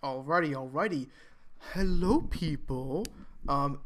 Alrighty. Hello, people.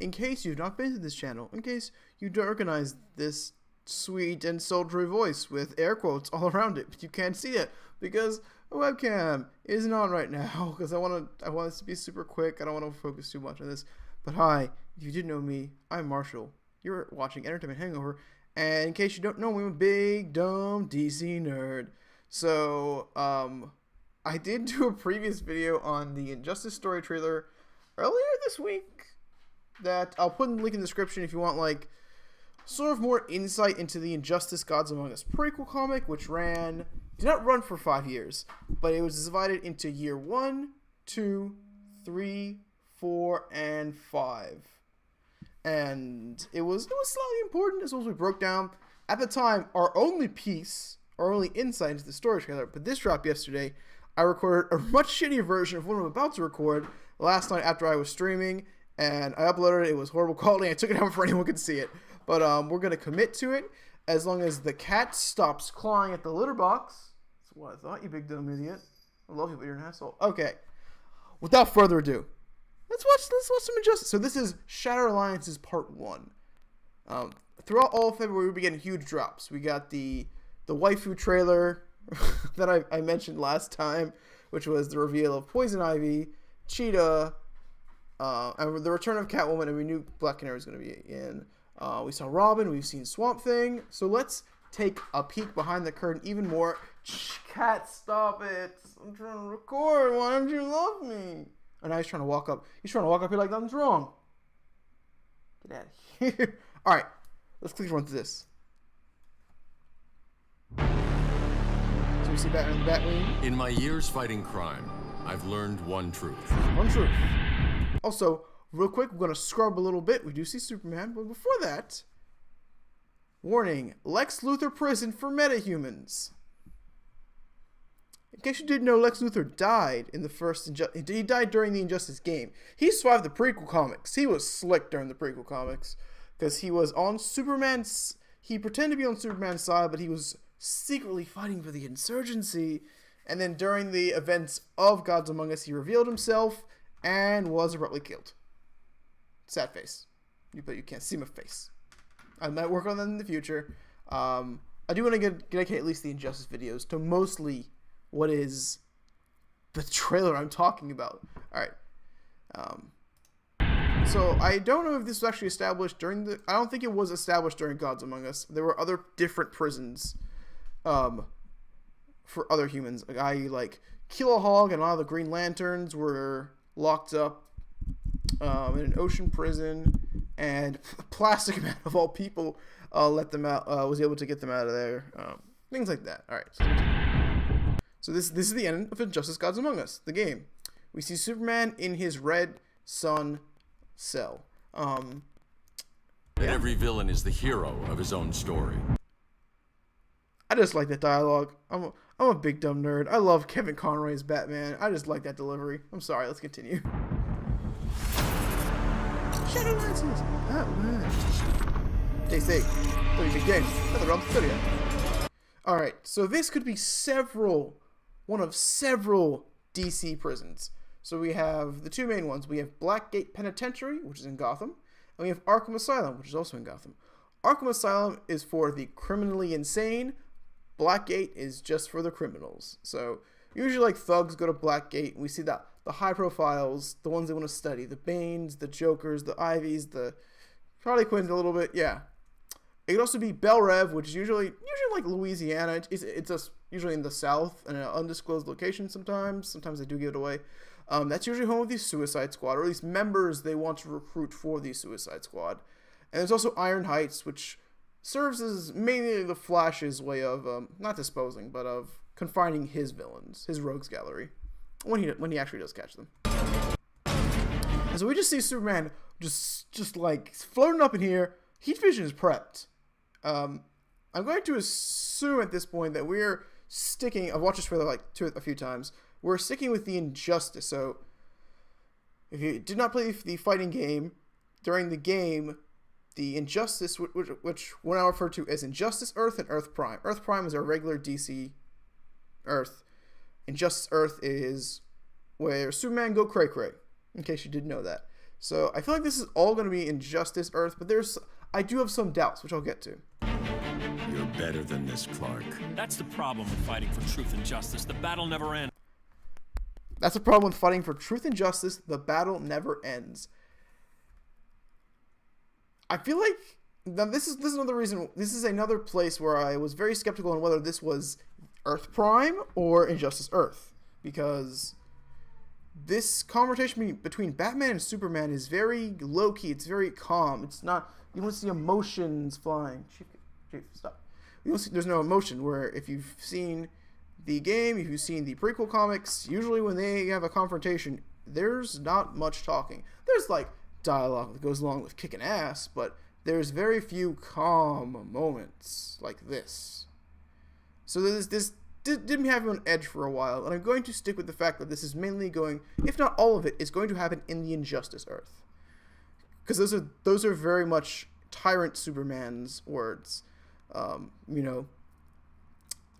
In case you've not been to this channel, in case you don't recognize this sweet and sultry voice with air quotes all around it, but you can't see it because the webcam isn't on right now. Because I want this to be super quick. I don't want to focus too much on this. But hi, if you didn't know me, I'm Marshall. You're watching Entertainment Hangover, and in case you don't know me, I'm a big dumb DC nerd. So I did do a previous video on the Injustice story trailer earlier this week that I'll put in the link in the description if you want, like, sort of more insight into the Injustice Gods Among Us prequel comic, which did not run for 5 years, but it was divided into year 1, 2, 3, 4, and 5. And it was slightly important as well as we broke down, at the time, our only insight into the story trailer, but this dropped yesterday. I recorded a much shittier version of what I'm about to record last night after I was streaming, and I uploaded it. It was horrible quality. I took it out before anyone could see it. But we're going to commit to it as long as the cat stops clawing at the litter box. That's what I thought, you big dumb idiot. I love you, but you're an asshole. Okay. Without further ado, let's watch some Injustice. So this is Shatter Alliance's Part 1. Throughout all of February, we'll be getting huge drops. We got the waifu trailer that I mentioned last time, which was the reveal of Poison Ivy, Cheetah, and the return of Catwoman, and we knew Black Canary was going to be in. We saw Robin, we've seen Swamp Thing, so let's take a peek behind the curtain even more. Cat, stop it! I'm trying to record, why don't you love me? And now he's trying to walk up. He's trying to walk up here like nothing's wrong. Get out of here. Alright, let's quickly run through this. So we see Batman in the Batwing. In my years fighting crime, I've learned one truth. Also, real quick, we're going to scrub a little bit. We do see Superman, but before that, warning, Lex Luthor prison for metahumans. In case you didn't know, Lex Luthor died in the first he died during the Injustice game. He survived the prequel comics. He was slick during the prequel comics because he was on Superman's. He pretended to be on Superman's side, but he was secretly fighting for the insurgency. And then during the events of Gods Among Us, he revealed himself and was abruptly killed. Sad face. But you can't see my face. I might work on that in the future. I do want to get at least the Injustice videos to mostly what is the trailer I'm talking about. Alright. So I don't know if this was actually established during I don't think it was established during Gods Among Us. There were other different prisons for other humans. Like Kilowog and a lot of the Green Lanterns were locked up in an ocean prison, and Plastic Man of all people let them out. Was able to get them out of there. Things like that. All right. So this is the end of Injustice: Gods Among Us, the game. We see Superman in his red sun cell. Every villain is the hero of his own story. I just like that dialogue. I'm a big dumb nerd. I love Kevin Conroy's Batman. I just like that delivery. I'm sorry. Let's continue. Shatter Alliance's Batman. Stay safe. Play big games. NetherRealms Studios. Alright, so this could be one of several DC prisons. So we have the two main ones. We have Blackgate Penitentiary, which is in Gotham, and we have Arkham Asylum, which is also in Gotham. Arkham Asylum is for the criminally insane. Blackgate is just for the criminals. So usually, like, thugs go to Blackgate, and we see that the high profiles, the ones they want to study, the Banes, the Jokers, the Ivies, the Harley Quinns a little bit, yeah. It could also be Bel Rev, which is usually like Louisiana. It's just usually in the South, in an undisclosed location sometimes. Sometimes they do give it away. That's usually home of the Suicide Squad, or at least members they want to recruit for the Suicide Squad. And there's also Iron Heights, which serves as mainly the Flash's way of, not disposing, but of confining his villains, his rogues gallery, when he actually does catch them. And so we just see Superman just like floating up in here. Heat Vision is prepped. I'm going to assume at this point that we're sticking. I've watched this trailer like a few times. We're sticking with the Injustice. So if you did not play the fighting game, during the game, the Injustice, which we'll now refer to as Injustice Earth and Earth Prime. Earth Prime is our regular DC Earth. Injustice Earth is where Superman go cray cray, in case you didn't know that. So I feel like this is all going to be Injustice Earth, but I do have some doubts, which I'll get to. You're better than this, Clark. That's the problem with fighting for truth and justice. The battle never ends. That's the problem with fighting for truth and justice. The battle never ends. I feel like now this is another reason. This is another place where I was very skeptical on whether this was Earth Prime or Injustice Earth, because this conversation between Batman and Superman is very low key. It's very calm. It's not. You don't see emotions flying. Chief, stop. You don't see, there's no emotion. Where if you've seen the game, if you've seen the prequel comics, usually when they have a confrontation, there's not much talking. There's like dialogue that goes along with kicking ass, but there's very few calm moments like this. So this didn't have you on edge for a while, and I'm going to stick with the fact that this is mainly going, if not all of it, is going to happen in the Injustice Earth, because those are very much Tyrant Superman's words. You know,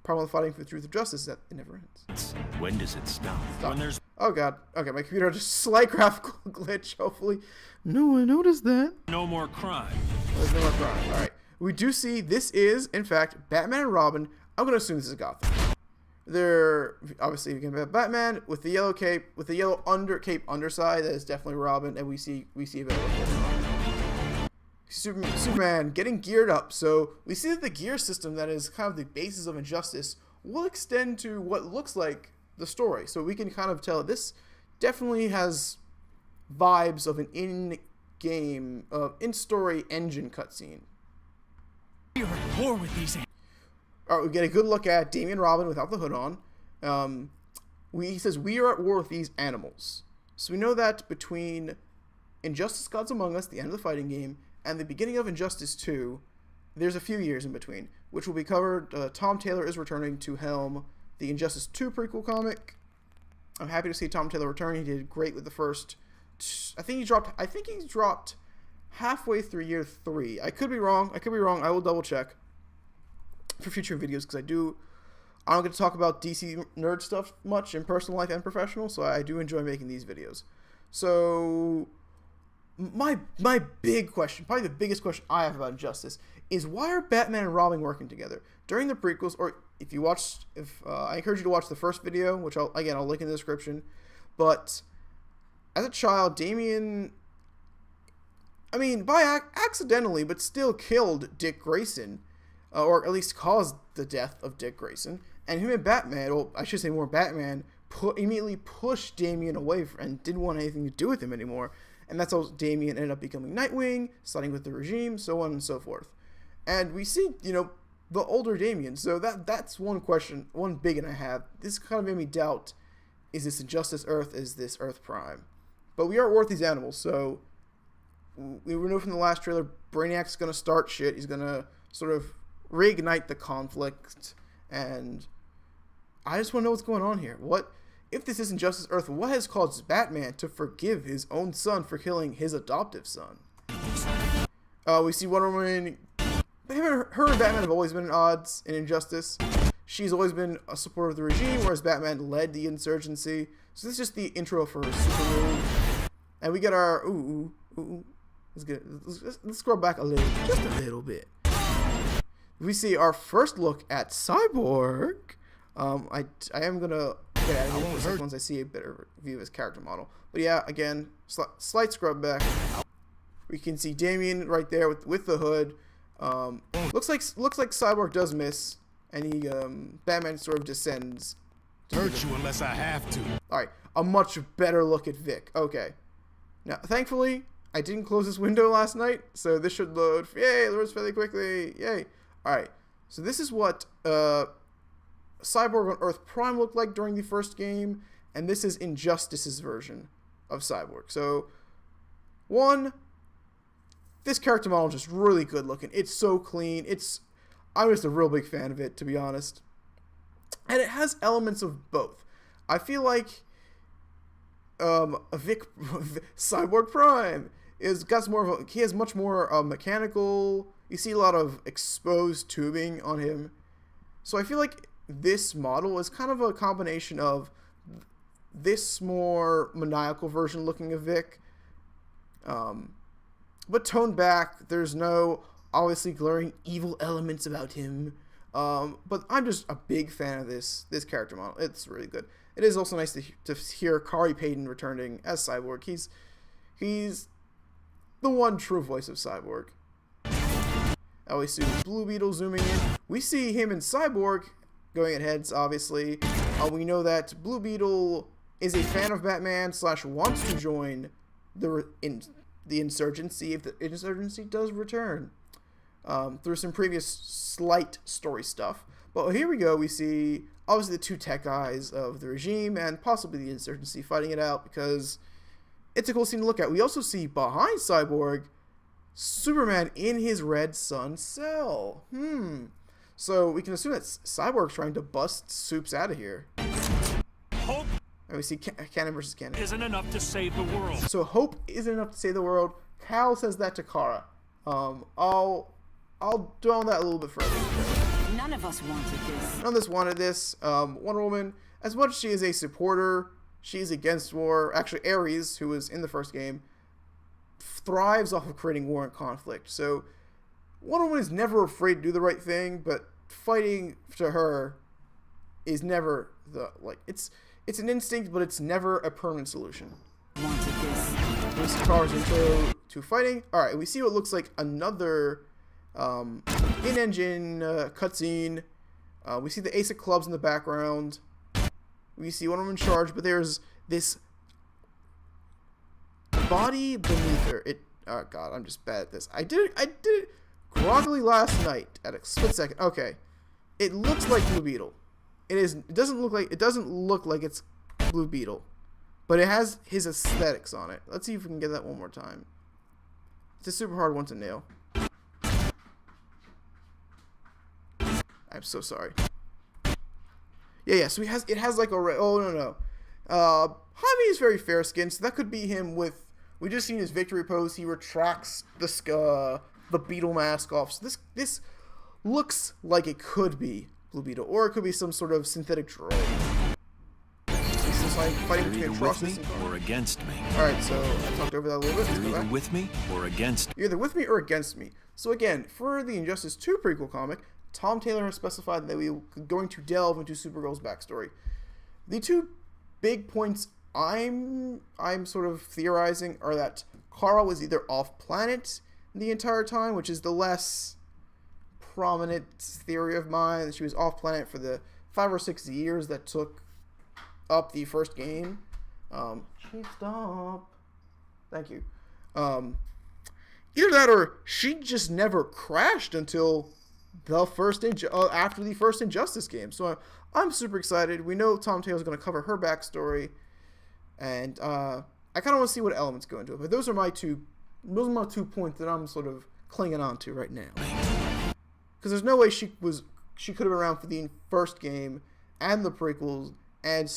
problem with fighting for the truth of justice is that it never ends. When does it stop? When there's Oh god. Okay, my computer just slight graphical glitch, hopefully. No one noticed that. no more crime. There's no more crime. Alright. We do see this is, in fact, Batman and Robin. I'm gonna assume this is Gotham. They're obviously we can have Batman with the yellow cape, with the yellow cape underside. That is definitely Robin, and we see a bit of Superman getting geared up. So we see that the gear system that is kind of the basis of Injustice will extend to what looks like the story. So we can kind of tell this definitely has vibes of an in-game, in-story engine cutscene. You're at war with these. All right, we get a good look at Damian Robin without the hood on. He says, "We are at war with these animals." So we know that between Injustice Gods Among Us, the end of the fighting game, and the beginning of Injustice 2, there's a few years in between, which will be covered. Tom Taylor is returning to helm the Injustice 2 prequel comic. I'm happy to see Tom Taylor return. He did great with the first. I think he dropped halfway through year 3. I could be wrong. I will double check for future videos, because I don't get to talk about DC nerd stuff much in personal life and professional, so I do enjoy making these videos. So my big question, probably the biggest question I have about Injustice, is why are Batman and Robin working together during the prequels? Or if you watched, I encourage you to watch the first video, which I'll link in the description. But as a child, Damian, accidentally, but still killed Dick Grayson, or at least caused the death of Dick Grayson. And him and Batman, well, I should say more Batman, immediately pushed Damian away and didn't want anything to do with him anymore. And that's how Damian ended up becoming Nightwing, siding with the regime, so on and so forth. And we see, the older Damian. So that's one question, one big one I have. This kind of made me doubt, is this Injustice Earth, is this Earth Prime? But we are at war with these animals, so we know from the last trailer, Brainiac's going to start shit. He's going to sort of reignite the conflict, and I just want to know what's going on here. What if this is Injustice Earth? What has caused Batman to forgive his own son for killing his adoptive son? We see Wonder Woman. Her and Batman have always been at odds in Injustice. She's always been a supporter of the regime, whereas Batman led the insurgency. So this is just the intro for her super move, and we get our Let's scroll back just a little bit. We see our first look at Cyborg. I am gonna get out of here for a second once I see a better view of his character model. But yeah, again, slight scrub back. We can see Damian right there with the hood. Looks like Cyborg does miss, and he Batman sort of descends. Hurt you unless I have to. All right, a much better look at Vic. Okay, now thankfully I didn't close this window last night, so this should load. Yay, it loads fairly quickly. Yay. All right, so this is what Cyborg on Earth Prime looked like during the first game, and this is Injustice's version of Cyborg. So, this character model is just really good looking. It's so clean. I'm just a real big fan of it, to be honest. And it has elements of both. I feel like Cyborg Prime he has much more mechanical. You see a lot of exposed tubing on him. So I feel like this model is kind of a combination of this more maniacal version looking of Vic, but toned back. There's no obviously glaring evil elements about him. But I'm just a big fan of this character model. It's really good. It is also nice to hear Khary Payton returning as Cyborg. He's the one true voice of Cyborg. We see Blue Beetle zooming in. We see him and Cyborg going at heads, obviously. We know that Blue Beetle is a fan of Batman / wants to join the insurgency if the insurgency does return. Through some previous slight story stuff. But here we go. We see, obviously, the two tech guys of the regime and possibly the insurgency fighting it out because it's a cool scene to look at. We also see behind Cyborg, Superman in his Red Sun cell. So we can assume that Cyborg's trying to bust Supes out of here. Hope And we see Cannon versus Cannon. isn't enough to save the world. So hope isn't enough to save the world. Cal says that to Kara. I'll dwell on that a little bit further. None of us wanted this. None of us wanted this. Wonder Woman, as much as she is a supporter, she's against war. Actually, Ares, who was in the first game, thrives off of creating war and conflict. So Wonder Woman is never afraid to do the right thing, but fighting to her is never it's an instinct, but it's never a permanent solution. Wanted this. We see Kara's intro to fighting. All right, we see what looks like another in-engine cutscene. We see the Ace of Clubs in the background. We see Wonder Woman charge, but there's this body beneath her. Oh god, I'm just bad at this. I did it groggily last night at a split second. Okay, it looks like Blue Beetle. It doesn't look like it's Blue Beetle, but it has his aesthetics on it. Let's see if we can get that one more time. It's a super hard one to nail. I'm so sorry. Yeah. So it has like a no. Jaime is very fair skinned, so that could be him with. We just seen his victory pose. He retracts the beetle mask off. So this looks like it could be Blue Beetle, or it could be some sort of synthetic droid. Fighting You're between either with me Atrocitus or against me. All right, so I talked over that a little bit. Let's You're go either back. with me or against me. You're either with me or against me. So again, for the Injustice 2 prequel comic, Tom Taylor has specified that we're going to delve into Supergirl's backstory. The two big points I'm sort of theorizing are that Kara was either off-planet the entire time, which is the less prominent theory of mine, that she was off-planet for the 5 or 6 years that took up the first game. Chief, stop. Thank you. Either that or she just never crashed until after the first Injustice game. So I'm super excited. We know Tom Taylor's going to cover her backstory, and I kind of want to see what elements go into it. But those are my two points that I'm sort of clinging on to right now. Because there's no way she could have been around for the first game and the prequels and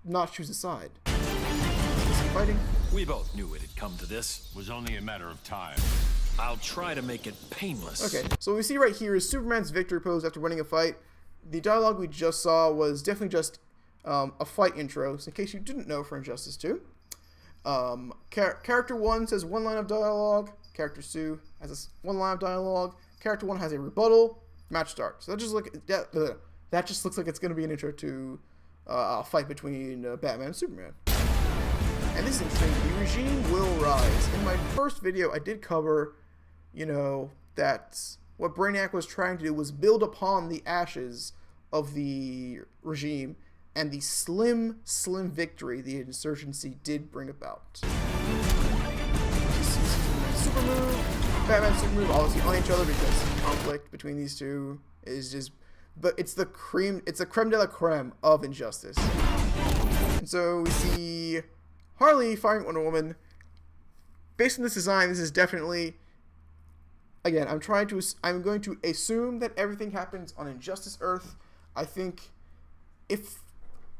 not choose a side. Fighting. We both knew it had come to this. Was only a matter of time. I'll try to make it painless. Okay, so what we see right here is Superman's victory pose after winning a fight. The dialogue we just saw was definitely just a fight intro. So in case you didn't know, for Injustice 2, character 1 says one line of dialogue. Character 2 has one line of dialogue. Character 1 has a rebuttal. Match starts. So that just looks like it's going to be an intro to a fight between Batman and Superman. And this is interesting. The regime will rise. In my first video, I did cover, that what Brainiac was trying to do was build upon the ashes of the regime and the slim victory the insurgency did bring about. Super move, Batman super move, obviously on each other because conflict between these two is just, but it's the creme de la creme of Injustice. And so we see Harley firing Wonder Woman. Based on this design, this is definitely, again, I'm going to assume that everything happens on Injustice Earth. I think if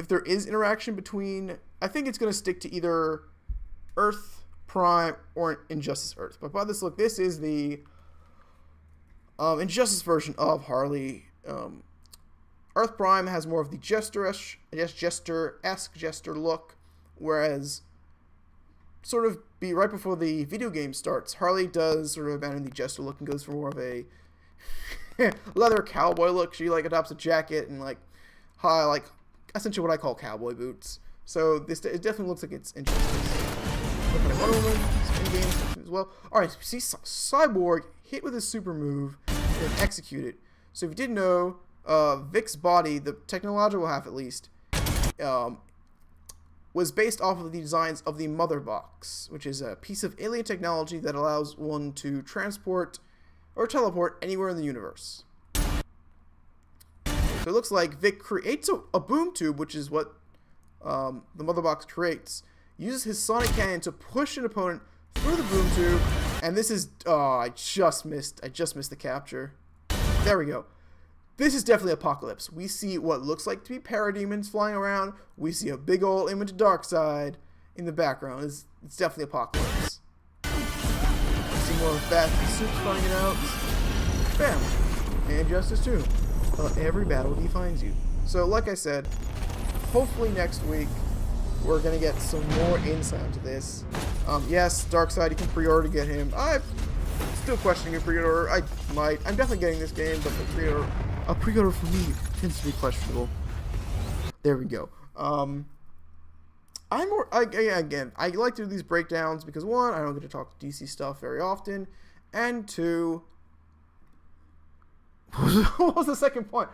there is interaction between, I think it's going to stick to either Earth Prime or Injustice Earth. But by this look, this is the Injustice version of Harley Earth Prime has more of the Jester-esque Jester look, whereas sort of right before the video game starts, Harley does sort of abandon the Jester look and goes for more of a leather cowboy look. She like adopts a jacket and like essentially what I call cowboy boots. So it definitely looks like it's interesting. Looking at Wonder Woman, in game as well. All right, see Cyborg hit with his super move and execute it. So if you didn't know, Vic's body, the technological half at least, was based off of the designs of the Mother Box, which is a piece of alien technology that allows one to transport or teleport anywhere in the universe. So it looks like Vic creates a boom tube, which is what the Mother Box creates, uses his sonic cannon to push an opponent through the boom tube, and this is, I just missed the capture. There we go. This is definitely Apocalypse. We see what looks like to be parademons flying around. We see a big old image of Darkseid in the background. It's definitely Apocalypse. See more of Bat Soup flying it out. Bam! And Justice too. Every battle defines you. So, like I said, hopefully next week we're gonna get some more insight into this. Yes, Darkseid, you can pre-order to get him. I'm still questioning a pre-order. I might. I'm definitely getting this game, but a pre-order for me tends to be questionable. There we go. Again, I like to do these breakdowns because one, I don't get to talk to DC stuff very often, and two, what was the second point?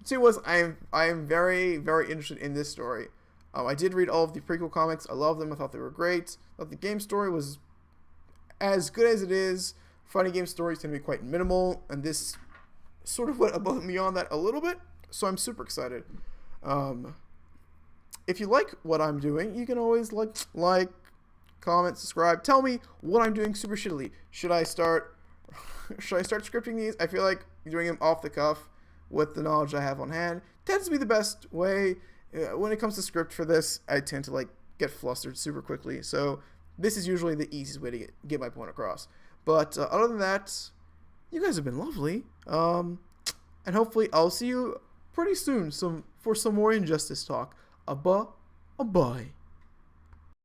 Two was I am very, very interested in this story. I did read all of the prequel comics. I love them. I thought they were great. I thought the game story was as good as it is. Fighting game stories tend to be quite minimal, and this sort of went above and beyond that a little bit, so I'm super excited. If you like what I'm doing, you can always like, comment, subscribe. Tell me what I'm doing super shittily. Should I start scripting these? I feel like doing them off the cuff with the knowledge I have on hand tends to be the best way. When it comes to script for this, I tend to get flustered super quickly, so this is usually the easiest way to get my point across. But other than that, you guys have been lovely. And hopefully I'll see you pretty soon for some more Injustice talk. Bye.